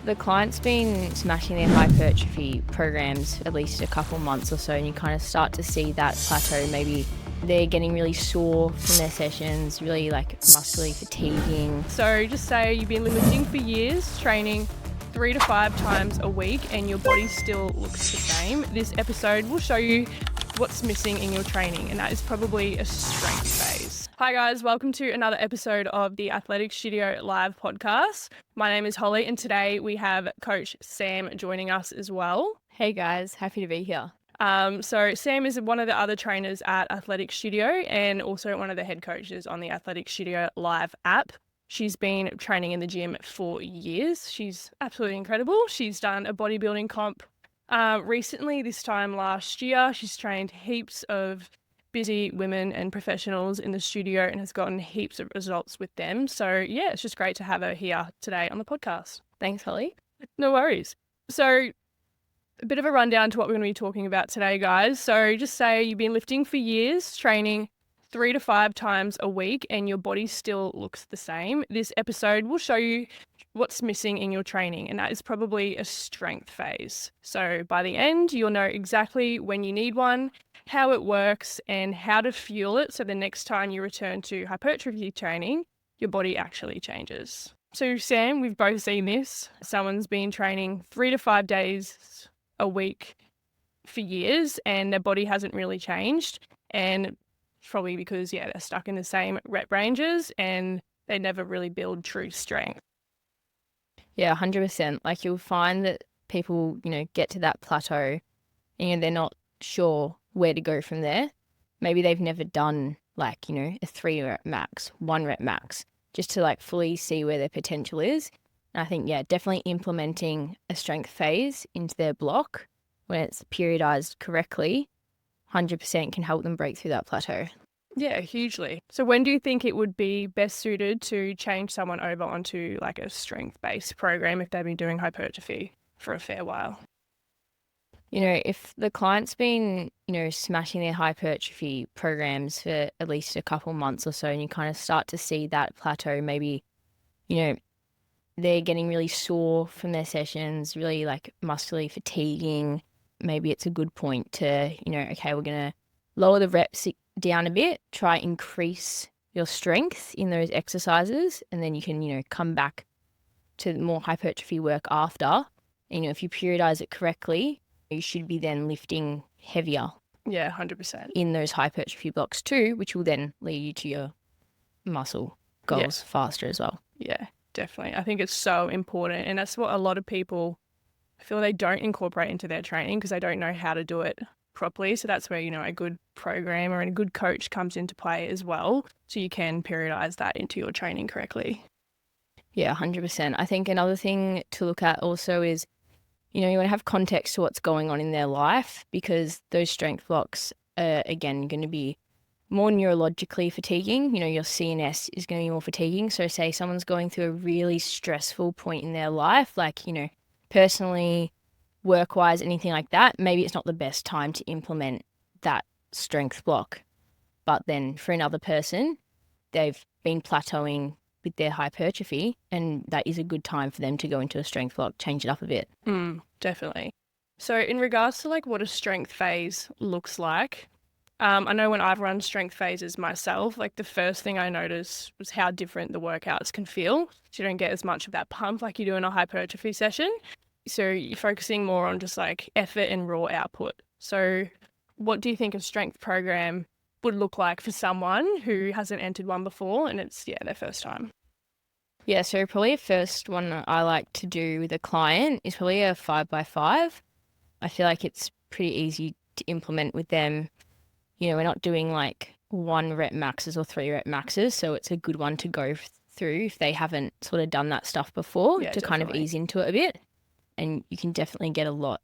The client's been smashing their hypertrophy programs for at least a couple months or so, and you kind of start to see that plateau. Maybe they're getting really sore from their sessions, really like muscularly fatiguing. So just say you've been lifting for years, training 3 to 5 times a week, and your body still looks the same. This episode will show you what's missing in your training, and that is probably a strength phase. Hi guys, welcome to another episode of the Athletic Studio Live podcast. My name is Holly, and today we have Coach Sam joining us as well. Hey guys, happy to be here. So Sam is one of the other trainers at Athletic Studio and also one of the head coaches on the Athletic Studio Live app. She's been training in the gym for years. She's absolutely incredible. She's done a bodybuilding comp recently, this time last year. She's trained heaps of busy women and professionals in the studio and has gotten heaps of results with them. So yeah, it's just great to have her here today on the podcast. Thanks, Holly. No worries. So a bit of a rundown to what we're going to be talking about today, guys. So just say you've been lifting for years, training 3 to 5 times a week, and your body still looks the same. This episode will show you what's missing in your training, and that is probably a strength phase. So by the end, you'll know exactly when you need one, how it works, and how to fuel it so the next time you return to hypertrophy training, your body actually changes. So Sam, we've both seen this. Someone's been training 3 to 5 days a week for years and their body hasn't really changed, and probably because they're stuck in the same rep ranges and they never really build true strength. Yeah, 100%. Like you'll find that people, get to that plateau and they're not sure where to go from there. Maybe they've never done a 3 rep max, 1 rep max, just to fully see where their potential is. And I think, definitely implementing a strength phase into their block when it's periodized correctly, 100% can help them break through that plateau. Yeah, hugely. So when do you think it would be best suited to change someone over onto a strength-based program if they've been doing hypertrophy for a fair while? If the client's been, smashing their hypertrophy programs for at least a couple months or so, and you kind of start to see that plateau, maybe, they're getting really sore from their sessions, really muscularly fatiguing. Maybe it's a good point to, okay, we're going to lower the reps down a bit, try increase your strength in those exercises, and then you can, come back to more hypertrophy work after. And, if you periodize it correctly, you should be then lifting heavier. Yeah, 100%. In those hypertrophy blocks too, which will then lead you to your muscle goals faster as well. Yeah, definitely. I think it's so important, and that's what a lot of people, I feel they don't incorporate into their training because they don't know how to do it properly. So that's where, a good program or a good coach comes into play as well. So you can periodize that into your training correctly. Yeah, 100%. I think another thing to look at also is, you want to have context to what's going on in their life, because those strength blocks are, again, going to be more neurologically fatiguing. Your CNS is going to be more fatiguing. So say someone's going through a really stressful point in their life, personally, work-wise, anything like that, maybe it's not the best time to implement that strength block. But then for another person, they've been plateauing with their hypertrophy, and that is a good time for them to go into a strength block, change it up a bit. Definitely. So in regards to what a strength phase looks like, I know when I've run strength phases myself, the first thing I noticed was how different the workouts can feel. So you don't get as much of that pump like you do in a hypertrophy session. So you're focusing more on just effort and raw output. So what do you think a strength program would look like for someone who hasn't entered one before and it's their first time? Yeah, so probably a first one that I like to do with a client is probably a 5x5. I feel like it's pretty easy to implement with them. We're not doing 1 rep maxes or 3 rep maxes, so it's a good one to go through if they haven't sort of done that stuff before, to kind of ease into it a bit. And you can definitely get a lot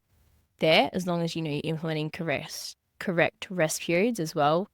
there as long as you're implementing correct rest periods as well,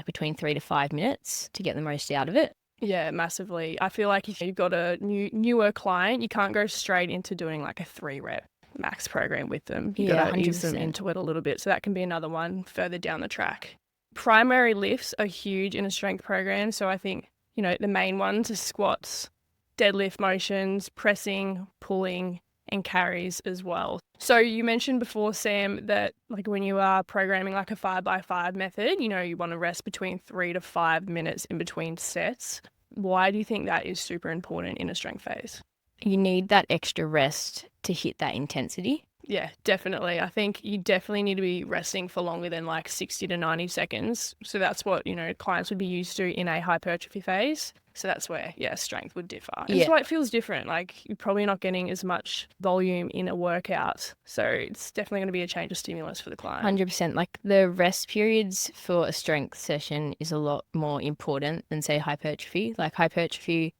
between 3 to 5 minutes to get the most out of it. Yeah, massively. I feel like if you've got a newer client, you can't go straight into doing a 3 rep max program with them. You got to ease them into it a little bit. So that can be another one further down the track. Primary lifts are huge in a strength program. So I think, the main ones are squats, deadlift motions, pressing, pulling, and carries as well. So you mentioned before, Sam, that like when you are programming like a 5x5 method, you know, you want to rest between 3 to 5 minutes in between sets. Why do you think that is super important in a strength phase? You need that extra rest to hit that intensity. Yeah, definitely. I think you definitely need to be resting for longer than like 60 to 90 seconds. So that's what, you know, clients would be used to in a hypertrophy phase. So that's where, yeah, strength would differ. And that's why it feels different. Like you're probably not getting as much volume in a workout. So it's definitely going to be a change of stimulus for the client. 100%. Like the rest periods for a strength session is a lot more important than say hypertrophy. Like hypertrophy,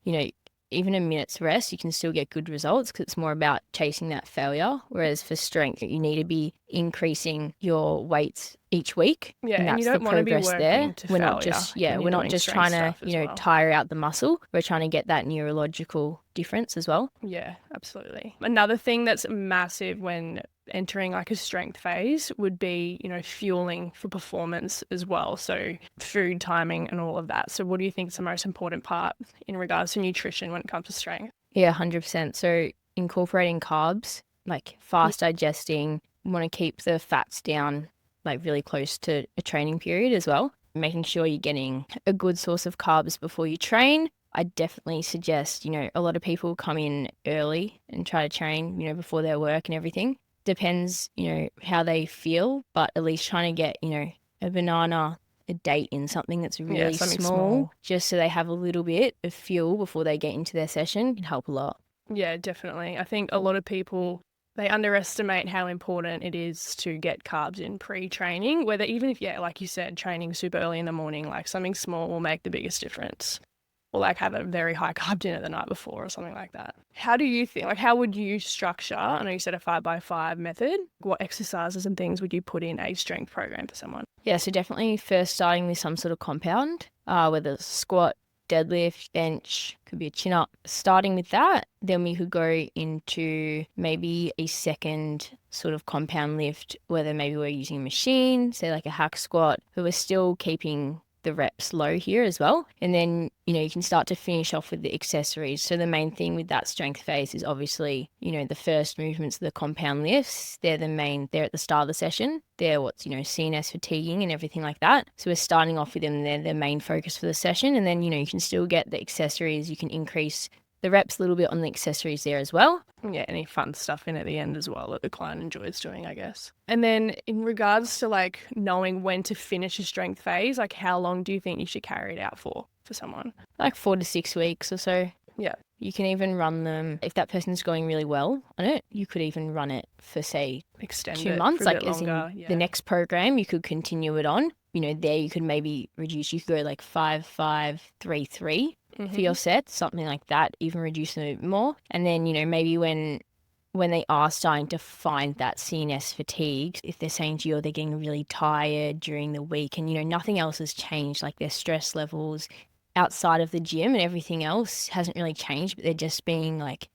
you know, even a minute's rest, you can still get good results because it's more about chasing that failure. Whereas for strength, you need to be increasing your weights each week. Yeah, and you that's don't the want to be progress there. working to We're failure. not just when we're you're not doing just strength trying to stuff as well. tire out the muscle. We're trying to get that neurological difference as well. Yeah, absolutely. Another thing that's massive when entering like a strength phase would be, you know, fueling for performance as well. So food timing and all of that. So what do you think is the most important part in regards to nutrition when it comes to strength? Yeah, 100%. So incorporating carbs, like fast digesting, want to keep the fats down, like really close to a training period as well. Making sure you're getting a good source of carbs before you train. I definitely suggest, you know, a lot of people come in early and try to train, you know, before their work and everything. Depends, you know, how they feel, but at least trying to get, you know, a banana, a date in something that's really something small, just so they have a little bit of fuel before they get into their session can help a lot. Yeah, definitely. I think a lot of people, they underestimate how important it is to get carbs in pre-training, whether even if, yeah, like you said, training super early in the morning, like something small will make the biggest difference. Or like have a very high carb dinner the night before or something like that. How do you think, like how would you structure, I know you said a 5x5 method, what exercises and things would you put in a strength program for someone? Yeah, so definitely first starting with some sort of compound, whether it's squat, deadlift, bench, could be a chin up. Starting with that, then we could go into maybe a second sort of compound lift, whether maybe we're using a machine, say like a hack squat, but we're still keeping the reps low here as well. And then, you know, you can start to finish off with the accessories. So the main thing with that strength phase is obviously, you know, the first movements of the compound lifts. They're at the start of the session. They're what's, you know, CNS fatiguing and everything like that. So we're starting off with them. They're the main focus for the session. And then, you know, you can still get the accessories. You can increase the reps a little bit on the accessories there as well. Yeah, any fun stuff in at the end as well that the client enjoys doing, I guess. And then in regards to like knowing when to finish a strength phase, like how long do you think you should carry it out for someone? Like 4 to 6 weeks or so. Yeah. You can even run them, if that person's going really well on it, you could even run it for, say, Extend 2 it months. for a Like bit as longer, in yeah. the next program, you could continue it on. You know, there you could maybe reduce, you could go like 5, 5, 3, 3 for your sets, something like that, even reduce them a bit more. And then, you know, maybe when they are starting to find that CNS fatigue, if they're saying to you, they're getting really tired during the week and, you know, nothing else has changed, like their stress levels outside of the gym and everything else hasn't really changed, but they're just being like,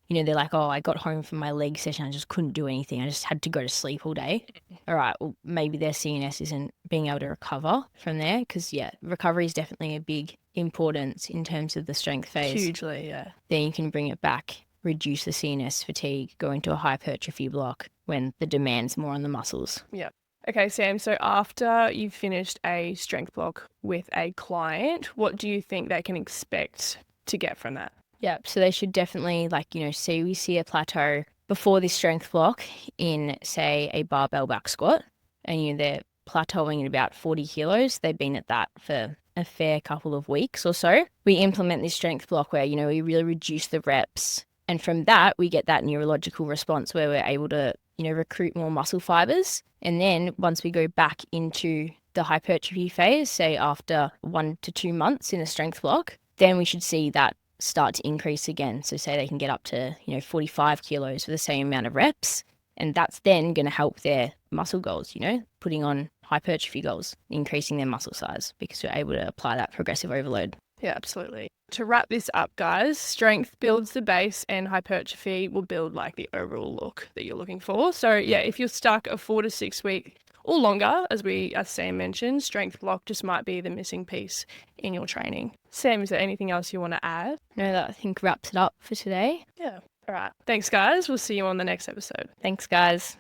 you know, they're like, oh, I got home from my leg session, I just couldn't do anything. I just had to go to sleep all day. All right, well, maybe their CNS isn't being able to recover from there because, yeah, recovery is definitely a big importance in terms of the strength phase. Hugely, yeah. Then you can bring it back, reduce the CNS fatigue, go into a hypertrophy block when the demand's more on the muscles. Yeah. Okay, Sam, so after you've finished a strength block with a client, what do you think they can expect to get from that? Yeah, so they should definitely, like, you know, say we see a plateau before this strength block in, say, a barbell back squat, and, you know, they're plateauing at about 40 kilos. They've been at that for a fair couple of weeks or so. We implement this strength block where, you know, we really reduce the reps. And from that, we get that neurological response where we're able to, you know, recruit more muscle fibers. And then once we go back into the hypertrophy phase, say after 1 to 2 months in a strength block, then we should see that start to increase again. So say they can get up to, you know, 45 kilos for the same amount of reps. And that's then going to help their muscle goals, you know, putting on hypertrophy goals, increasing their muscle size because we're able to apply that progressive overload. Yeah, absolutely. To wrap this up, guys, strength builds the base and hypertrophy will build like the overall look that you're looking for. So yeah, if you're stuck a 4 to 6 week or longer, as Sam mentioned, strength block just might be the missing piece in your training. Sam, is there anything else you want to add? No, that I think wraps it up for today. Yeah. All right. Thanks, guys. We'll see you on the next episode. Thanks, guys.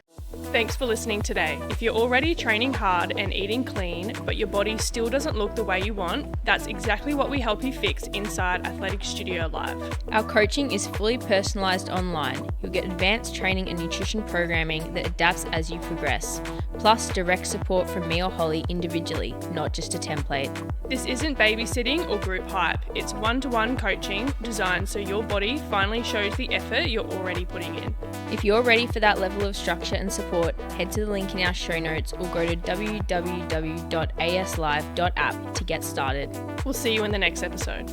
Thanks for listening today. If you're already training hard and eating clean, but your body still doesn't look the way you want, that's exactly what we help you fix inside Athletic Studio Live. Our coaching is fully personalised online. You'll get advanced training and nutrition programming that adapts as you progress, plus direct support from me or Holly individually, not just a template. This isn't babysitting or group hype. It's one-to-one coaching designed so your body finally shows the effort you're already putting in. If you're ready for that level of structure and support, head to the link in our show notes or go to www.aslive.app to get started. We'll see you in the next episode.